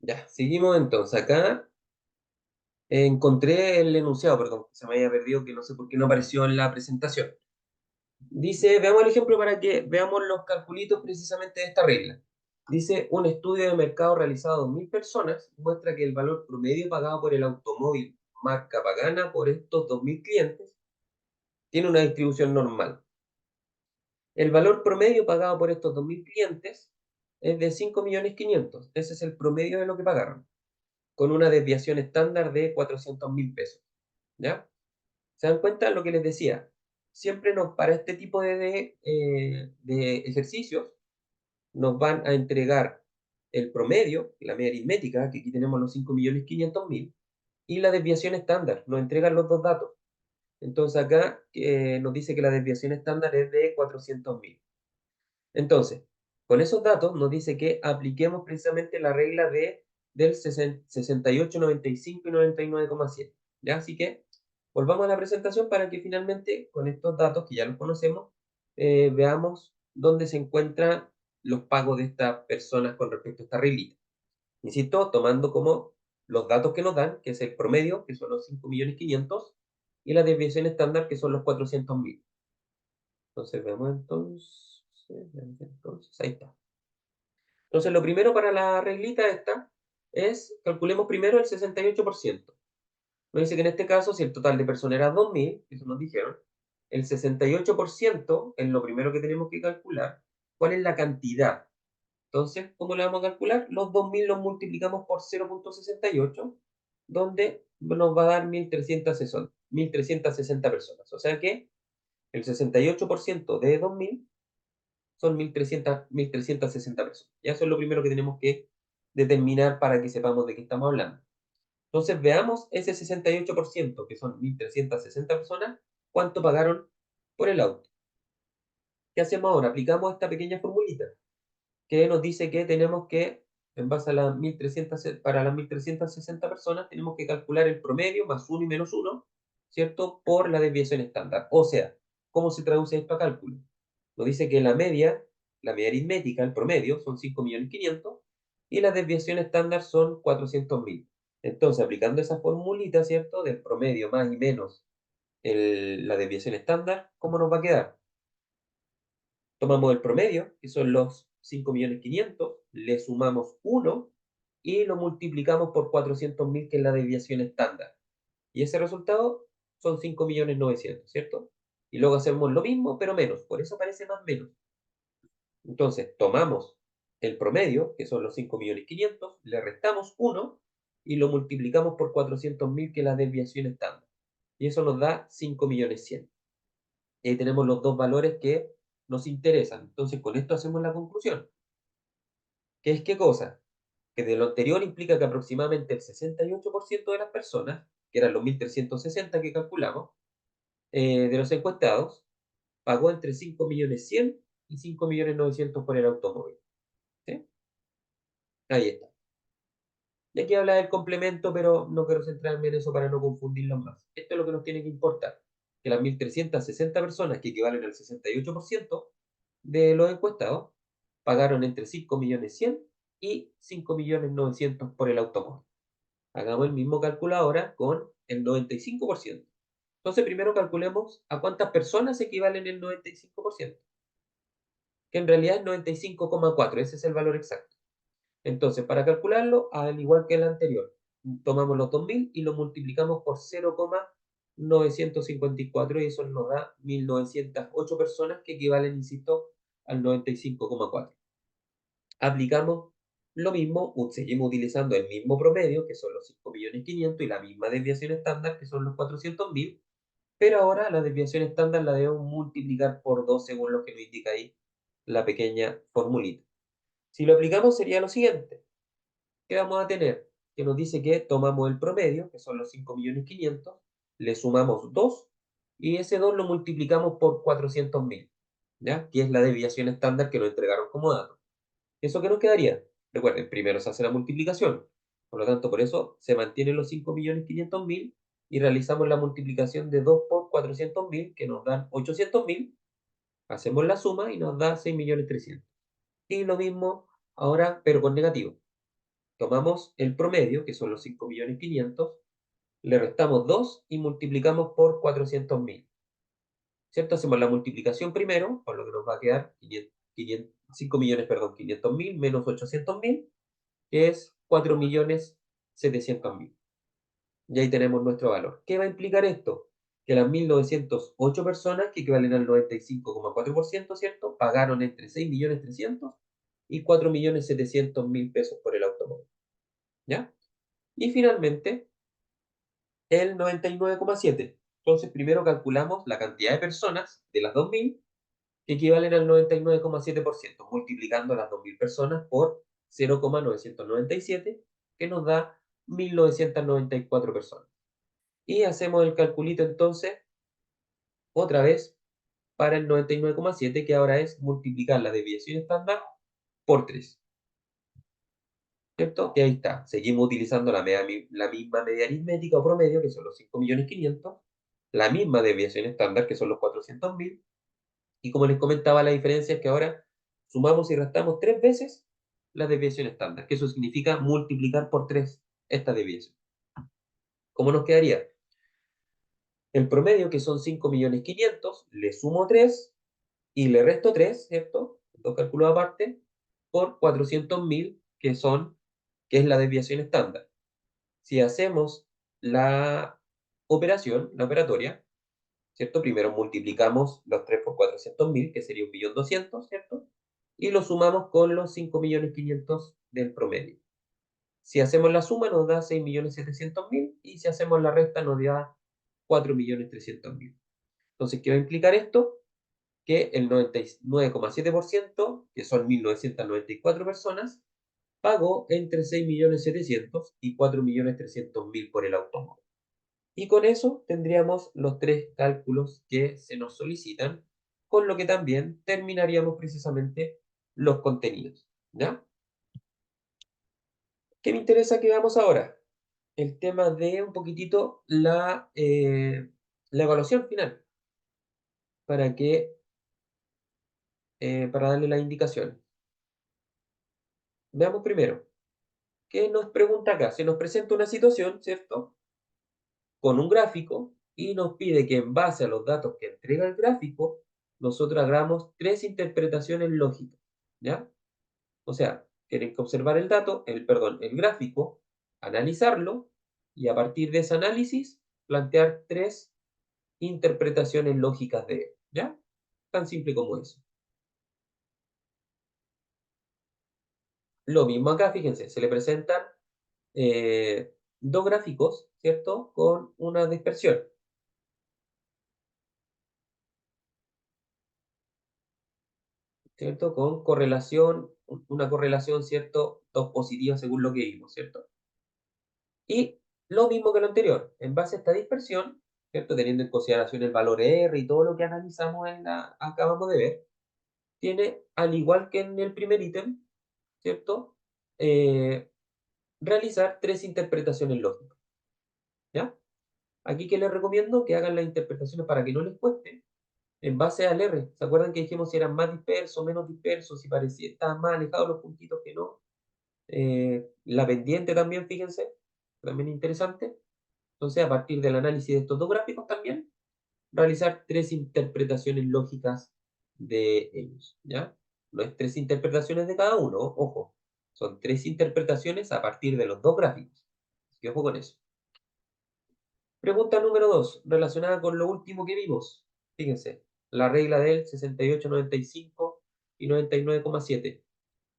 Ya, seguimos entonces. Acá encontré el enunciado, perdón, se me había perdido, que no sé por qué no apareció en la presentación. Dice, veamos el ejemplo para que veamos los calculitos precisamente de esta regla. Dice, un estudio de mercado realizado a 2.000 personas muestra que el valor promedio pagado por el automóvil marca Pagana por estos 2.000 clientes tiene una distribución normal. El valor promedio pagado por estos 2.000 clientes es de 5.500.000. Ese es el promedio de lo que pagaron, con una desviación estándar de 400.000 pesos. ¿Ya? ¿Se dan cuenta lo que les decía? Siempre para este tipo de ejercicios nos van a entregar el promedio, la media aritmética, que aquí tenemos los 5.500.000, y la desviación estándar, nos entregan los dos datos. Entonces acá nos dice que la desviación estándar es de 400.000. Entonces, con esos datos nos dice que apliquemos precisamente la regla del 68, 95 y 99,7. ¿Ya? Así que volvamos a la presentación para que finalmente con estos datos que ya los conocemos, veamos dónde se encuentran los pagos de estas personas con respecto a esta reglita. Insisto, tomando como los datos que nos dan, que es el promedio, que son los 5.500.000, y la desviación estándar, que son los 400.000. Entonces, veamos entonces, ahí está. Entonces, lo primero para la reglita esta es, calculemos primero el 68%. Nos dice que en este caso, si el total de personas era 2.000, eso nos dijeron, el 68% es lo primero que tenemos que calcular. ¿Cuál es la cantidad? Entonces, ¿cómo le vamos a calcular? Los 2.000 los multiplicamos por 0,68, donde nos va a dar 1.360 personas. O sea que el 68% de 2.000 son 1.360 personas. Ya eso es lo primero que tenemos que determinar para que sepamos de qué estamos hablando. Entonces veamos ese 68%, que son 1.360 personas, cuánto pagaron por el auto. ¿Qué hacemos ahora? Aplicamos esta pequeña formulita que nos dice que tenemos que, en base a las 1.300, para las 1.360 personas, tenemos que calcular el promedio más 1 y menos 1, ¿cierto? Por la desviación estándar. O sea, ¿cómo se traduce esto a cálculo? Nos dice que la media aritmética, el promedio, son 5.500.000 y la desviación estándar son 400.000. Entonces, aplicando esa formulita, ¿cierto? Del promedio más y menos la desviación estándar, ¿cómo nos va a quedar? Tomamos el promedio, que son los 5.500.000, le sumamos 1 y lo multiplicamos por 400.000, que es la desviación estándar. Y ese resultado son 5.900.000, ¿cierto? Y luego hacemos lo mismo, pero menos. Por eso parece más menos. Entonces, tomamos el promedio, que son los 5.500.000, le restamos 1 y lo multiplicamos por 400.000, que es la desviación estándar. Y eso nos da 5.100.000. Y ahí tenemos los dos valores que nos interesan. Entonces, con esto hacemos la conclusión. ¿Qué es qué cosa? Que de lo anterior implica que aproximadamente el 68% de las personas, que eran los 1.360 que calculamos, de los encuestados, pagó entre 5.100.000 y 5.900.000 por el automóvil. ¿Sí? Ahí está. Y aquí habla del complemento, pero no quiero centrarme en eso para no confundirlos más. Esto es lo que nos tiene que importar, que las 1.360 personas, que equivalen al 68% de los encuestados, pagaron entre 5.100.000 y 5.900.000 por el automóvil. Hagamos el mismo cálculo ahora con el 95%. Entonces, primero calculemos a cuántas personas equivalen el 95%, que en realidad es 95,4, ese es el valor exacto. Entonces, para calcularlo, al igual que el anterior, tomamos los 2.000 y lo multiplicamos por 0,954 y eso nos da 1.908 personas, que equivalen, insisto, al 95,4. Aplicamos lo mismo, seguimos utilizando el mismo promedio, que son los 5.500.000, y la misma desviación estándar, que son los 400.000, pero ahora la desviación estándar la debemos multiplicar por 2 según lo que nos indica ahí la pequeña formulita. Si lo aplicamos sería lo siguiente. ¿Qué vamos a tener? Que nos dice que tomamos el promedio, que son los 5.500.000, le sumamos 2 y ese 2 lo multiplicamos por 400.000, ¿ya? Que es la desviación estándar que nos entregaron como dato. ¿Eso qué nos quedaría? Recuerden, primero se hace la multiplicación. Por lo tanto, por eso se mantienen los 5.500.000 y realizamos la multiplicación de 2 por 400.000, que nos dan 800.000. Hacemos la suma y nos da 6.300.000. Y lo mismo ahora, pero con negativo. Tomamos el promedio, que son los 5.500.000, le restamos 2 y multiplicamos por 400.000. ¿Cierto? Hacemos la multiplicación primero, por lo que nos va a quedar 5 millones, perdón, 500.000 menos 800.000, que es 4.700.000. Y ahí tenemos nuestro valor. ¿Qué va a implicar esto? Que las 1.908 personas, que equivalen al 95,4%, ¿cierto? Pagaron entre 6.300.000 y 4.700.000 pesos por el automóvil. ¿Ya? Y finalmente, el 99,7%. Entonces, primero calculamos la cantidad de personas de las 2.000 que equivalen al 99,7%, multiplicando las 2.000 personas por 0,997, que nos da 1.994 personas. Y hacemos el calculito entonces, otra vez, para el 99,7, que ahora es multiplicar la desviación estándar por 3. ¿Cierto? Y ahí está. Seguimos utilizando la misma media aritmética o promedio, que son los 5.500.000, la misma desviación estándar, que son los 400.000, y como les comentaba, la diferencia es que ahora sumamos y restamos 3 veces la desviación estándar, que eso significa multiplicar por 3 esta desviación. ¿Cómo nos quedaría? El promedio, que son 5.500.000, le sumo 3 y le resto 3, ¿cierto? Dos cálculos aparte, por 400.000, que es la desviación estándar. Si hacemos la operación, la operatoria, ¿cierto? Primero multiplicamos los 3 por 400.000, que sería 1.200.000, ¿cierto? Y lo sumamos con los 5.500.000 del promedio. Si hacemos la suma nos da 6.700.000 y si hacemos la resta nos da 4.300.000. Entonces, ¿qué va a implicar esto? Que el 99,7%, que son 1.994 personas, pagó entre 6.700.000 y 4.300.000 por el automóvil. Y con eso tendríamos los 3 cálculos que se nos solicitan, con lo que también terminaríamos precisamente los contenidos. ¿Ya? ¿Qué me interesa que veamos ahora? El tema de un poquitito la evaluación final, para para darle las indicaciones. Veamos primero, ¿qué nos pregunta acá? Se nos presenta una situación, ¿cierto? Con un gráfico y nos pide que en base a los datos que entrega el gráfico, nosotros hagamos 3 interpretaciones lógicas, ¿ya? O sea, tienen que observar el gráfico, analizarlo y a partir de ese análisis plantear 3 interpretaciones lógicas de él, ¿ya? Tan simple como eso. Lo mismo acá, fíjense, se le presentan dos gráficos, ¿cierto? Con una dispersión, ¿cierto? Con correlación, una correlación, ¿cierto? Dos positivas según lo que vimos, ¿cierto? Y lo mismo que lo anterior, en base a esta dispersión, ¿cierto? Teniendo en consideración el valor R y todo lo que analizamos acabamos de ver, tiene, al igual que en el primer ítem, ¿cierto? Eh, realizar 3 interpretaciones lógicas, ¿ya? Aquí que les recomiendo que hagan las interpretaciones para que no les cueste, en base al R. ¿Se acuerdan que dijimos si eran más dispersos, menos dispersos, si parecía, estaban más alejados los puntitos que no? La pendiente también, fíjense, también interesante. Entonces, a partir del análisis de estos dos gráficos también, realizar 3 interpretaciones lógicas de ellos, ¿ya? No es 3 interpretaciones de cada uno, ojo, son 3 interpretaciones a partir de los dos gráficos. Así que ojo con eso. Pregunta número 2, relacionada con lo último que vimos. Fíjense, la regla del 68, 95 y 99,7.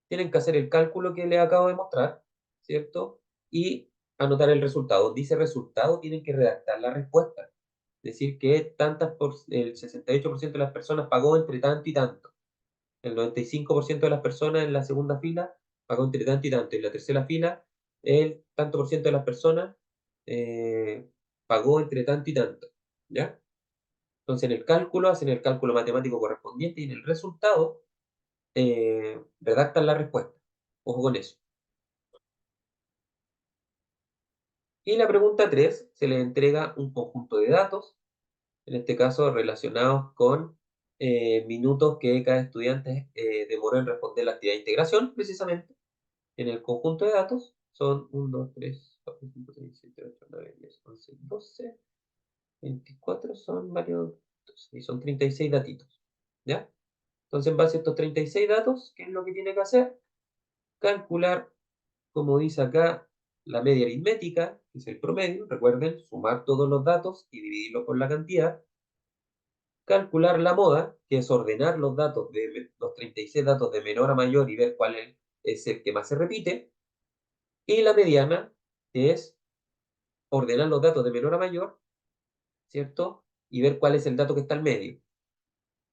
Tienen que hacer el cálculo que les acabo de mostrar, ¿cierto? Y anotar el resultado. Dice resultado, tienen que redactar la respuesta. Decir que el 68% de las personas pagó entre tanto y tanto. El 95% de las personas en la segunda fila pagó entre tanto y tanto. Y en la tercera fila, el tanto por ciento de las personas eh, pagó entre tanto y tanto. ¿Ya? Entonces, en el cálculo, hacen el cálculo matemático correspondiente y en el resultado redactan la respuesta. Ojo con eso. Y la pregunta 3 se le entrega un conjunto de datos, en este caso relacionados con minutos que cada estudiante demoró en responder la actividad de integración, precisamente, en el conjunto de datos. son 1, 2, 3, 4, 5, 6, 7, 8, 9, 10, 11, 12, 24, son varios, y son 36 datitos, ¿ya? Entonces, en base a estos 36 datos, ¿qué es lo que tiene que hacer? Calcular, como dice acá, la media aritmética, que es el promedio, recuerden, sumar todos los datos y dividirlo por la cantidad. Calcular la moda, que es ordenar los datos de los 36 datos de menor a mayor y ver cuál es el que más se repite. Y la mediana, que es ordenar los datos de menor a mayor, ¿cierto? Y ver cuál es el dato que está al medio,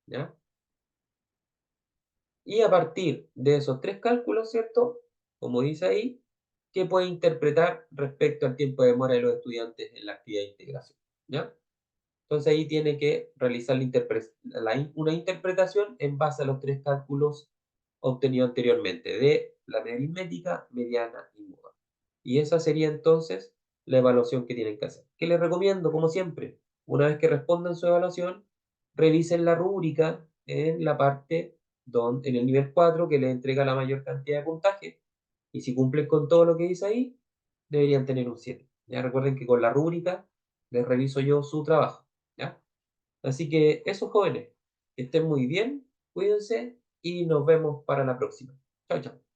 ¿ya? Y a partir de esos tres cálculos, ¿cierto? Como dice ahí, ¿qué puede interpretar respecto al tiempo de demora de los estudiantes en la actividad de integración, ¿ya? Entonces ahí tiene que realizar una interpretación en base a los tres cálculos obtenidos anteriormente de la media aritmética, mediana y moda. Y esa sería entonces la evaluación que tienen que hacer. ¿Qué les recomiendo? Como siempre, una vez que respondan su evaluación, revisen la rúbrica en la parte en el nivel 4 que les entrega la mayor cantidad de puntaje. Y si cumplen con todo lo que dice ahí, deberían tener un 7. Ya recuerden que con la rúbrica les reviso yo su trabajo. ¿Ya? Así que eso, jóvenes, que estén muy bien, cuídense y nos vemos para la próxima. Chao, chao.